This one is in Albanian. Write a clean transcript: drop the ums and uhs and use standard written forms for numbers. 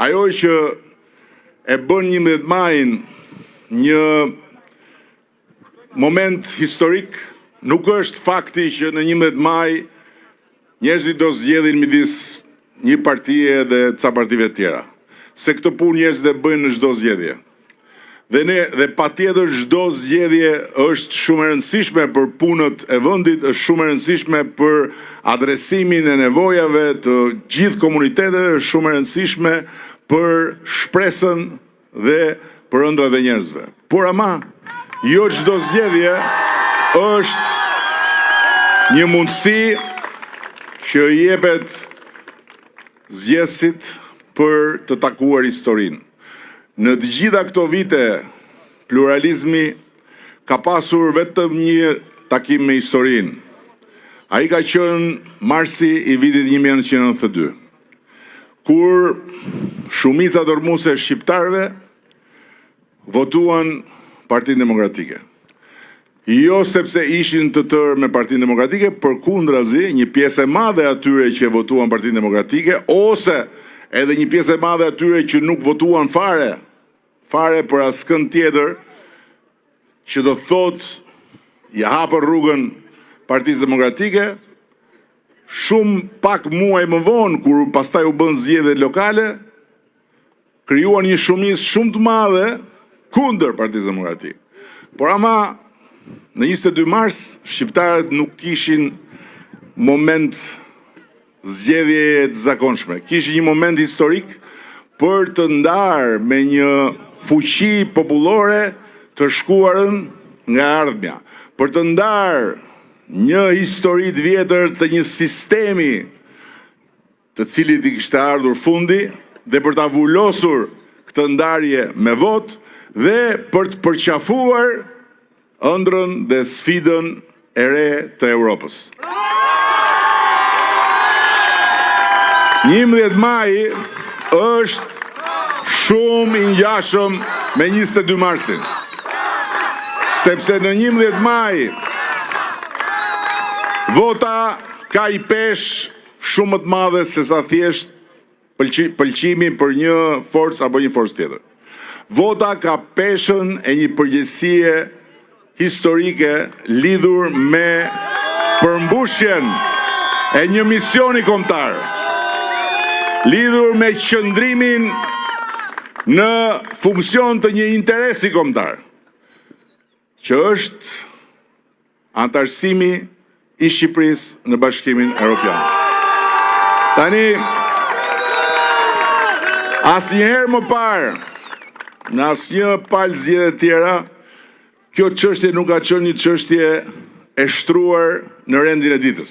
ajo që e bën 11 majin një moment historik nuk është fakti që në 11 maj njerëzit do zgjedhin midis një partie dhe ca partive tjera. Se këtë punë njerëzit e bëjnë në çdo zgjedhje. Dhe patjetër çdo zgjedhje është shumë e rëndësishme për punët e vendit, është shumë e rëndësishme për adresimin e nevojave të gjithë komuniteteve, është shumë e rëndësishme për shpresën dhe për ëndrat e njerëzve. Por ama, jo çdo zgjedhje është një mundësi që i jepet zgjedhësit për të takuar historinë. Në të gjitha këto vite, pluralizmi ka pasur vetëm një takim me historinë. Ai ka qenë marsi i vitit 1992, kur shumica dërmuese e shqiptarëve votuan Partinë Demokratike. Jo sepse ishin të tërë me Partinë Demokratike, përkundrazi, një pjesë e madhe atyre që votuan Partinë Demokratike, ose edhe një pjesë e madhe atyre që nuk votuan fare për askënd tjetër, që do thot ja hapën rrugën Partisë Demokratike, shumë pak muaj më vonë, kur pastaj u bën zgjedhjet lokale, krijuan një shumicë shumë të madhe kundër Partisë Demokratike. Por ama në 22 mars shqiptarët nuk kishin moment zgjedhje të zakonshme. Kishin një moment historik për të ndarë me një fuqi popullore të shkuarën nga ardhmja, për të ndarë një histori të vjetër të një sistemi të cilit i kishte ardhur fundi dhe për ta vullosur këtë ndarje me votë dhe për të përqafuar ëndrrën dhe sfidën e re të Europës. 11 maj është shumë i ngjashëm me 22 marsin. Sepse në 11 maj vota ka i pesh shumë më të madhe se sa thjesht pëlqimi për një forcë apo një forcë tjetër. Vota ka peshën e një përgjegjësie historike lidhur me përmbushjen e një misioni kombëtar, lidhur me qëndrimin në funksion të një interesi kombëtar, që është antarësimi i Shqipërisë në Bashkimin Evropian. Tani, asnjëherë më parë, në asnjë palë zgjedhje tjera, kjo çështje nuk ka qenë një çështje e shtruar në rendin e ditës.